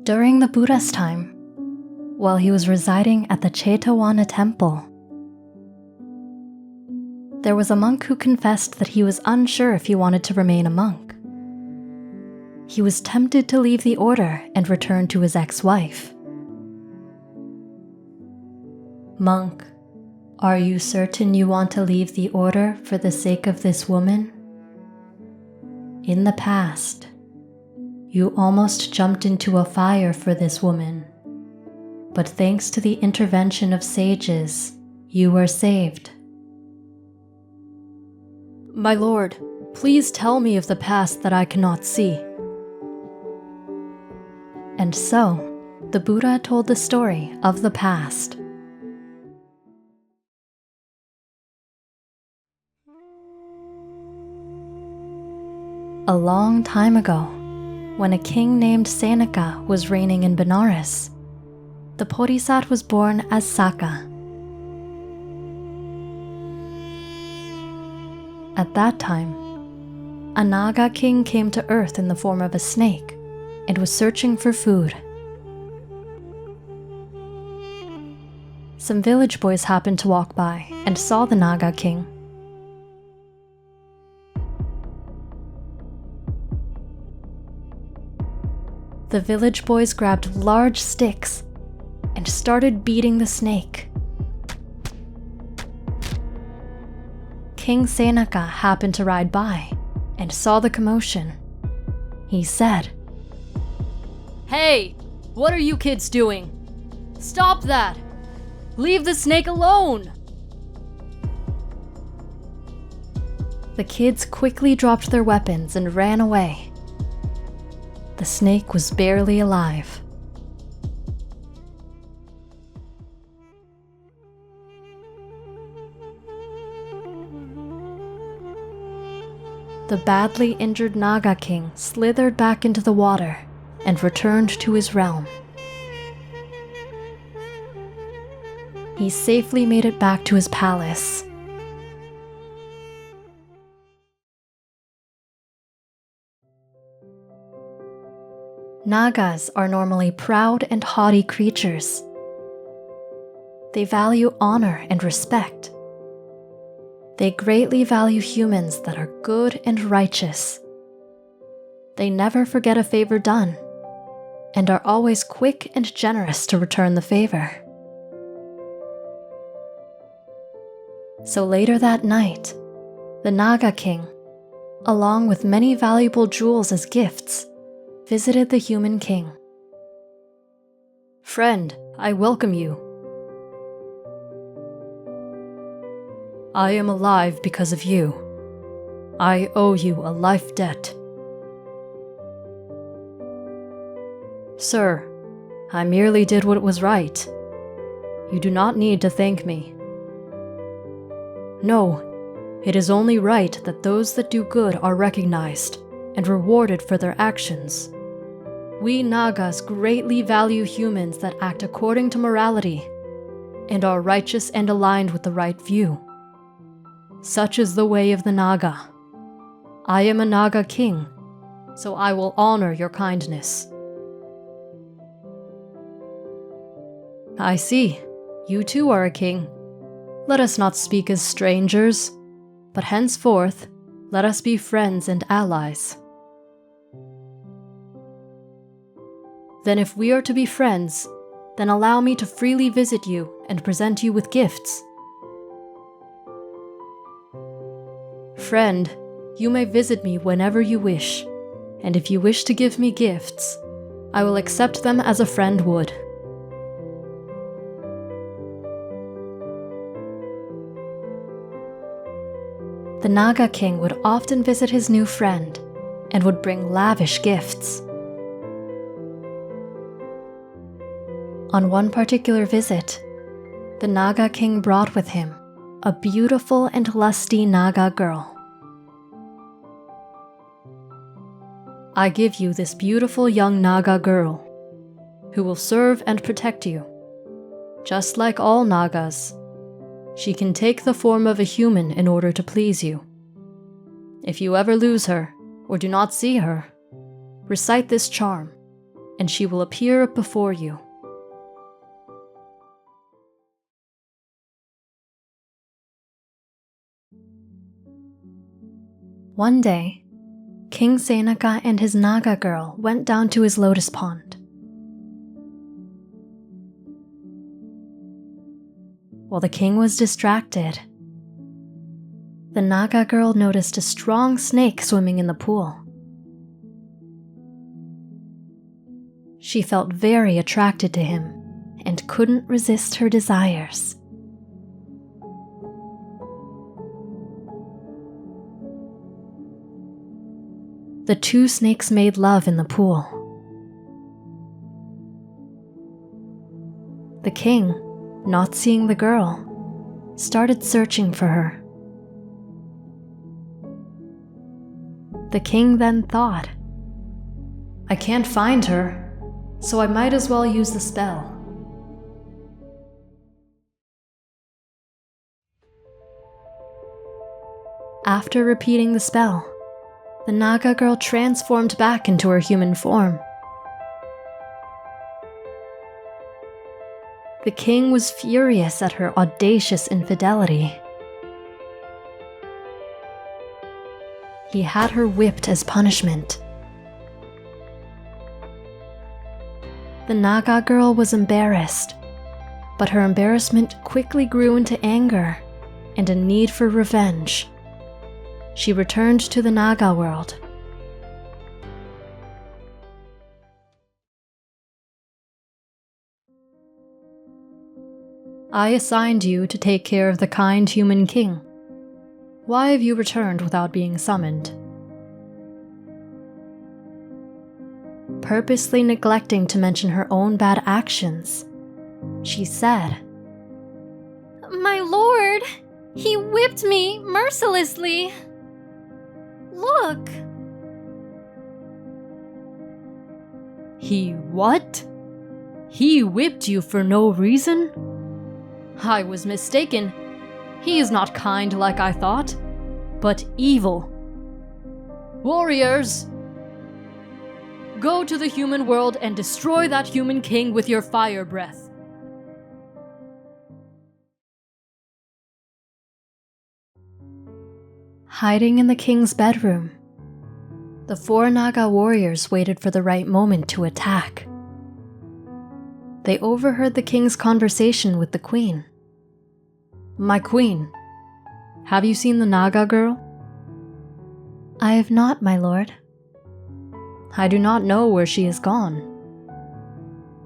During the Buddha's time, while he was residing at the Chetavana temple, there was a monk who confessed that he was unsure if he wanted to remain a monk. He was tempted to leave the order and return to his ex-wife. "Monk, are you certain you want to leave the order for the sake of this woman? In the past, you almost jumped into a fire for this woman, but thanks to the intervention of sages, you were saved." "My lord, please tell me of the past that I cannot see." And so, the Buddha told the story of the past. A long time ago, when a king named Sanaka was reigning in Benares, the Bodhisattva was born as Saka. At that time, a Naga king came to earth in the form of a snake and was searching for food. Some village boys happened to walk by and saw the Naga king. The village boys grabbed large sticks and started beating the snake. King Sanaka happened to ride by and saw the commotion. He said, "Hey, what are you kids doing? Stop that! Leave the snake alone!" The kids quickly dropped their weapons and ran away. The snake was barely alive. The badly injured Naga king slithered back into the water and returned to his realm. He safely made it back to his palace. Nagas are normally proud and haughty creatures. They value honor and respect. They greatly value humans that are good and righteous. They never forget a favor done, and are always quick and generous to return the favor. So later that night, the Naga king, along with many valuable jewels as gifts, visited the human king. "Friend, I welcome you. I am alive because of you. I owe you a life debt. Sir, I merely did what was right. You do not need to thank me. No, it is only right that those that do good are recognized and rewarded for their actions. We Nagas greatly value humans that act according to morality and are righteous and aligned with the right view. Such is the way of the Naga. I am a Naga king, so I will honor your kindness." "I see. You too are a king. Let us not speak as strangers, but henceforth, let us be friends and allies." "Then if we are to be friends, then allow me to freely visit you and present you with gifts." "Friend, you may visit me whenever you wish, and if you wish to give me gifts, I will accept them as a friend would." The Naga king would often visit his new friend and would bring lavish gifts. On one particular visit, the Naga king brought with him a beautiful and lusty Naga girl. "I give you this beautiful young Naga girl, who will serve and protect you. Just like all Nagas, she can take the form of a human in order to please you. If you ever lose her or do not see her, recite this charm, and she will appear before you. One day, King Senaka and his Naga girl went down to his lotus pond. While the king was distracted, the Naga girl noticed a strong snake swimming in the pool. She felt very attracted to him and couldn't resist her desires. The two snakes made love in the pool. The king, not seeing the girl, started searching for her. The king then thought, "I can't find her, so I might as well use the spell." After repeating the spell, the Naga girl transformed back into her human form. The king was furious at her audacious infidelity. He had her whipped as punishment. The Naga girl was embarrassed, but her embarrassment quickly grew into anger and a need for revenge. She returned to the Naga world. "I assigned you to take care of the kind human king. Why have you returned without being summoned?" Purposely neglecting to mention her own bad actions, she said, "My lord, he whipped me mercilessly. Look." "He what? He whipped you for no reason? I was mistaken. He is not kind like I thought, but evil. Warriors! Go to the human world and destroy that human king with your fire breath." Hiding in the king's bedroom, the four Naga warriors waited for the right moment to attack. They overheard the king's conversation with the queen. "My queen, have you seen the Naga girl?" "I have not, my lord." "I do not know where she is gone.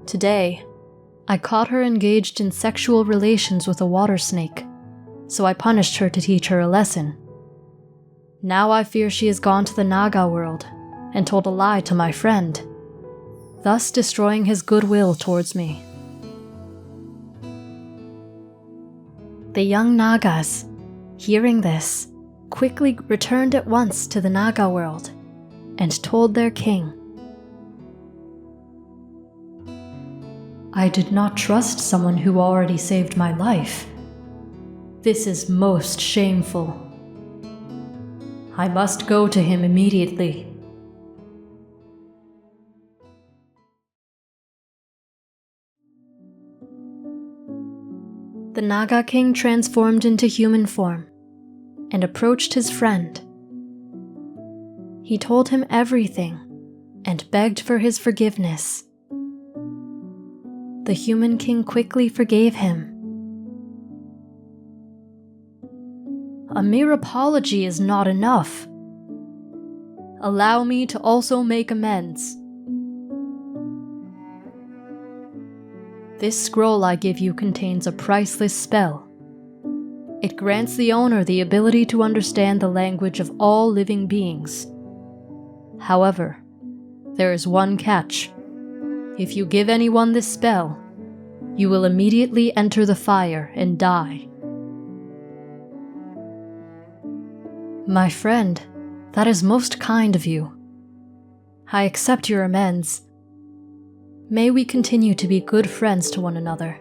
Today, I caught her engaged in sexual relations with a water snake, so I punished her to teach her a lesson. Now I fear she has gone to the Naga world and told a lie to my friend, thus destroying his goodwill towards me." The young Nagas, hearing this, quickly returned at once to the Naga world and told their king, "I did not trust someone who already saved my life. This is most shameful. I must go to him immediately." The Naga king transformed into human form and approached his friend. He told him everything and begged for his forgiveness. The human king quickly forgave him. "A mere apology is not enough. Allow me to also make amends. This scroll I give you contains a priceless spell. It grants the owner the ability to understand the language of all living beings. However, there is one catch. If you give anyone this spell, you will immediately enter the fire and die." "My friend, that is most kind of you. I accept your amends. May we continue to be good friends to one another."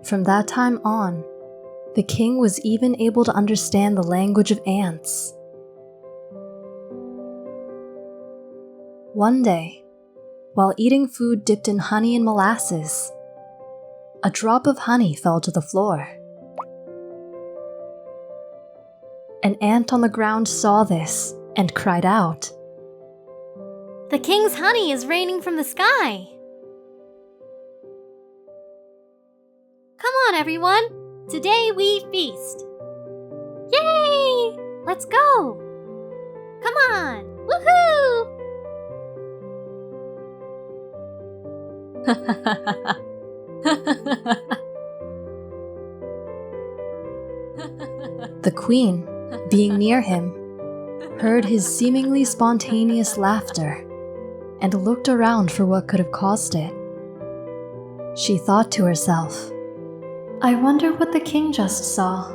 From that time on, the king was even able to understand the language of ants. One day, while eating food dipped in honey and molasses, a drop of honey fell to the floor. An ant on the ground saw this and cried out, The king's honey is raining from the sky. Come on, everyone. Today we feast. Yay! Let's go. Come on. Woohoo! The queen, being near him, heard his seemingly spontaneous laughter and looked around for what could have caused it. She thought to herself, I wonder what the king just saw.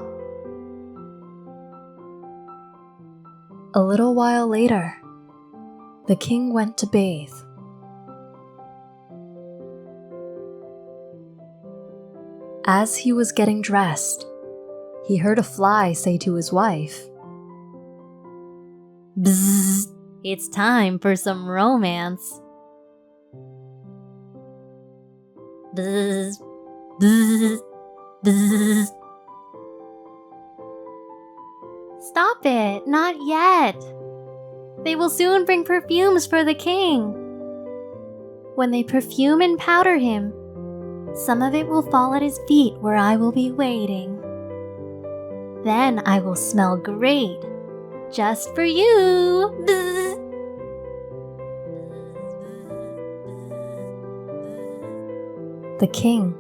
A little while later, the king went to bathe. As he was getting dressed, he heard a fly say to his wife, Bzzz, it's time for some romance. Bzzz, bzzz, bzzz. Stop it, not yet. They will soon bring perfumes for the king. When they perfume and powder him, some of it will fall at his feet where I will be waiting. Then I will smell great, just for you. Bzzz. The king,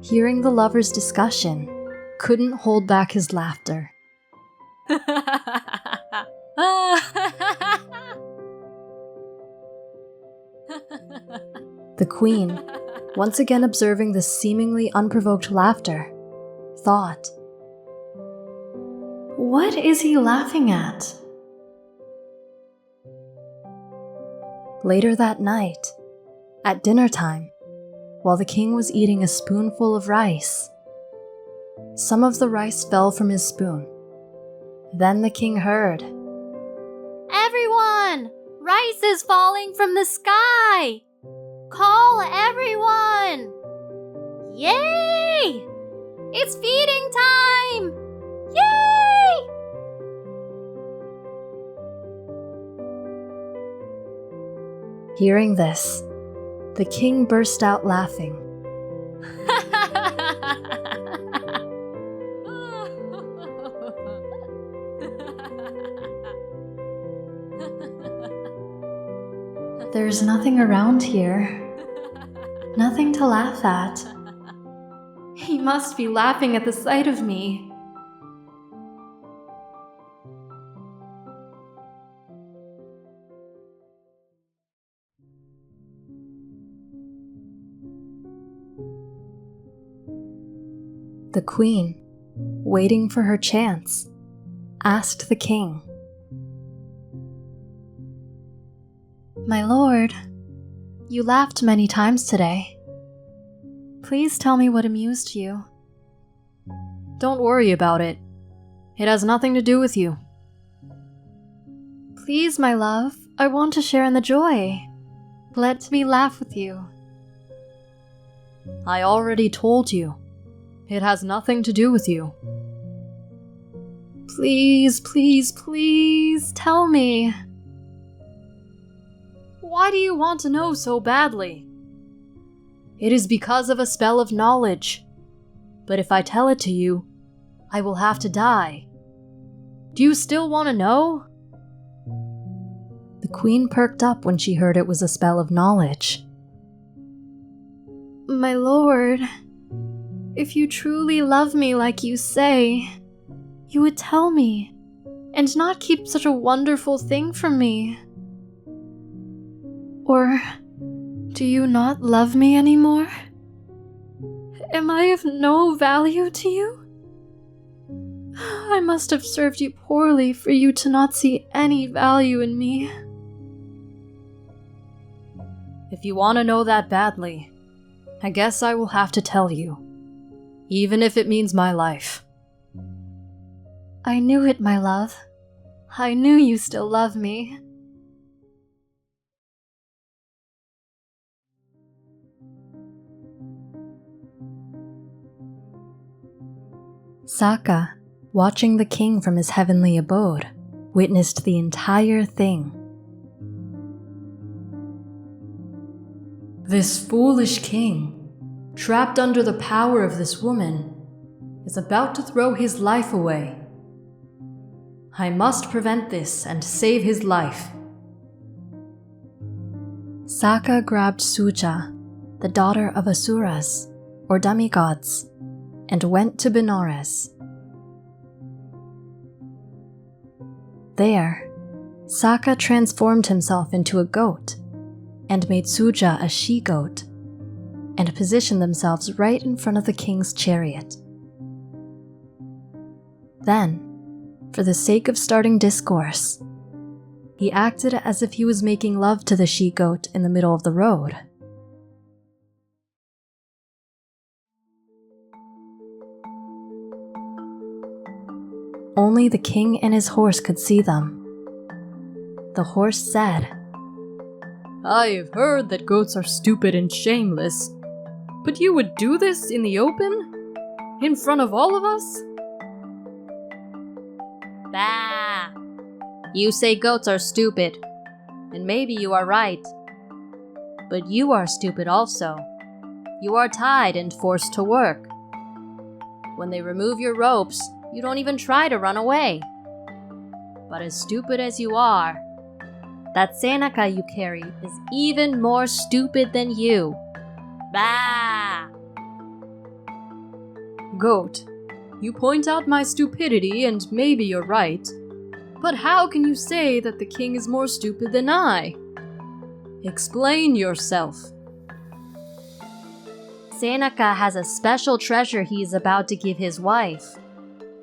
hearing the lovers' discussion, couldn't hold back his laughter. The queen, once again observing the seemingly unprovoked laughter, thought, What is he laughing at? Later that night, at dinner time, while the king was eating a spoonful of rice, some of the rice fell from his spoon. Then the king heard, Everyone! Rice is falling from the sky! Call everyone! Yay! It's feeding time! Yay! Hearing this, the king burst out laughing. There's nothing around here. Nothing to laugh at. He must be laughing at the sight of me. The queen, waiting for her chance, asked the king, My lord, you laughed many times today. Please tell me what amused you. Don't worry about it. It has nothing to do with you. Please, my love, I want to share in the joy. Let me laugh with you. I already told you. It has nothing to do with you. Please, please, please, tell me. Why do you want to know so badly? It is because of a spell of knowledge. But if I tell it to you, I will have to die. Do you still want to know? The queen perked up when she heard it was a spell of knowledge. My lord, if you truly love me like you say, you would tell me, and not keep such a wonderful thing from me. Or do you not love me anymore? Am I of no value to you? I must have served you poorly for you to not see any value in me. If you want to know that badly, I guess I will have to tell you. even if it means my life. I knew it, my love. I knew you still love me. Sokka, watching the king from his heavenly abode, witnessed the entire thing. This foolish king, trapped under the power of this woman, is about to throw his life away. I must prevent this and save his life. Sokka grabbed Suja, the daughter of Asuras, or demigods, and went to Benares. There, Sokka transformed himself into a goat and made Suja a she-goat, and positioned themselves right in front of the king's chariot. Then, for the sake of starting discourse, he acted as if he was making love to the she-goat in the middle of the road. Only the king and his horse could see them. The horse said, I've heard that goats are stupid and shameless, but you would do this in the open? In front of all of us? Bah! You say goats are stupid, and maybe you are right. But you are stupid also. You are tied and forced to work. When they remove your ropes, you don't even try to run away. But as stupid as you are, that Seneca you carry is even more stupid than you. Bah! Goat, you point out my stupidity and maybe you're right, but how can you say that the king is more stupid than I? Explain yourself. Seneca has a special treasure he is about to give his wife,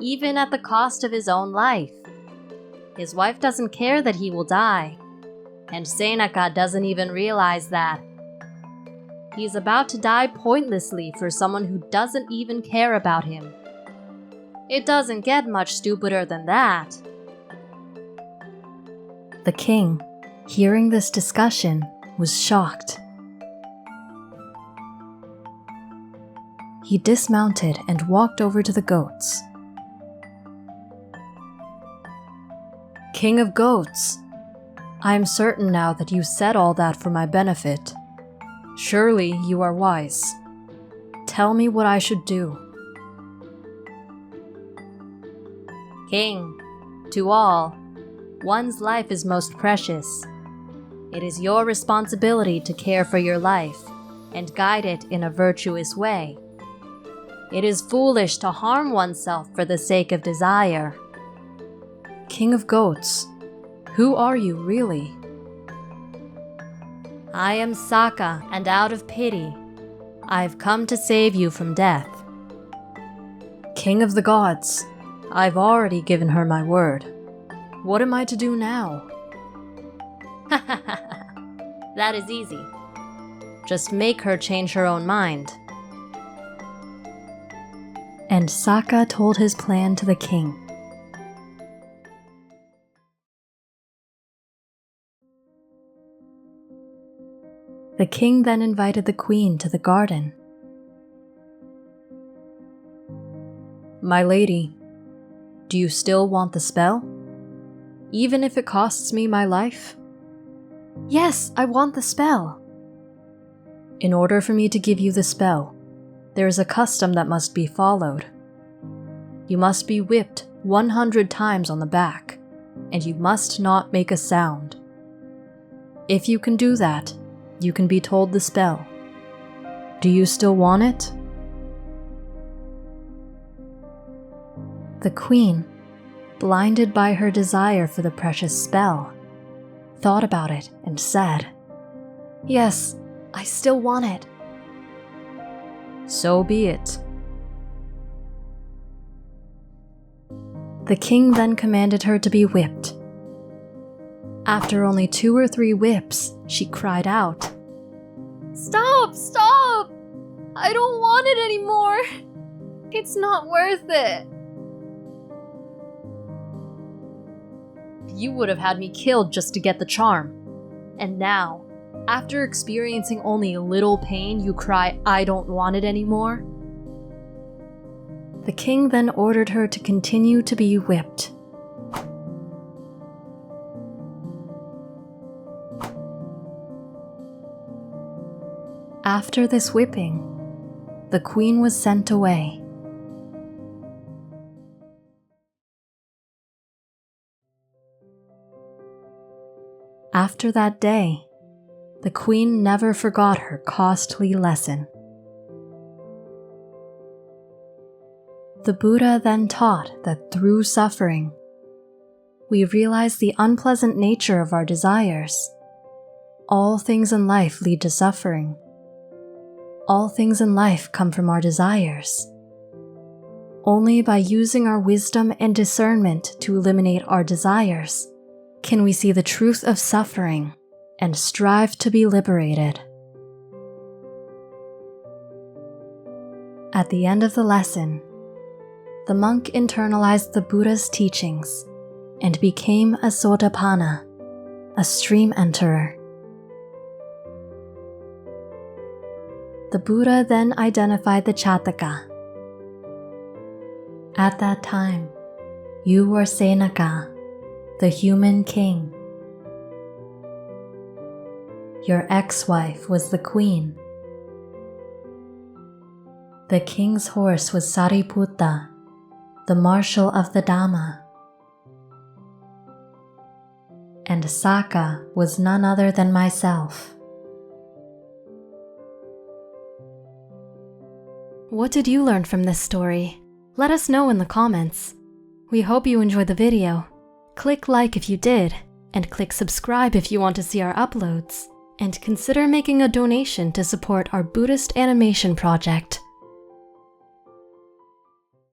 even at the cost of his own life. His wife doesn't care that he will die, and Seneca doesn't even realize that. He's about to die pointlessly for someone who doesn't even care about him. It doesn't get much stupider than that. The king, hearing this discussion, was shocked. He dismounted and walked over to the goats. King of goats, I am certain now that you said all that for my benefit. Surely you are wise. Tell me what I should do. King, to all, one's life is most precious. It is your responsibility to care for your life and guide it in a virtuous way. It is foolish to harm oneself for the sake of desire. King of goats, who are you really? I am Sokka, and out of pity, I've come to save you from death. King of the gods, I've already given her my word. What am I to do now? That is easy. Just make her change her own mind. And Sokka told his plan to the king. The king then invited the queen to the garden. My lady, do you still want the spell? Even if it costs me my life? Yes, I want the spell. In order for me to give you the spell, there is a custom that must be followed. You must be whipped 100 times on the back, and you must not make a sound. If you can do that, you can be told the spell. Do you still want it? The queen, blinded by her desire for the precious spell, thought about it and said, Yes, I still want it. So be it. The king then commanded her to be whipped. After only 2 or 3 whips, she cried out, Stop! Stop! I don't want it anymore! It's not worth it. You would have had me killed just to get the charm. And now, after experiencing only a little pain, you cry, "I don't want it anymore"? The king then ordered her to continue to be whipped. After this whipping, the queen was sent away. After that day, the queen never forgot her costly lesson. The Buddha then taught that through suffering, we realize the unpleasant nature of our desires. All things in life lead to suffering. All things in life come from our desires. Only by using our wisdom and discernment to eliminate our desires can we see the truth of suffering and strive to be liberated. At the end of the lesson, the monk internalized the Buddha's teachings and became a Sotapanna, a stream enterer. The Buddha then identified the Chataka. At that time, you were Senaka, the human king. Your ex-wife was the queen. The king's horse was Sariputta, the marshal of the Dhamma. And Saka was none other than myself. What did you learn from this story? Let us know in the comments. We hope you enjoyed the video. Click like if you did, and click subscribe if you want to see our uploads. And consider making a donation to support our Buddhist animation project.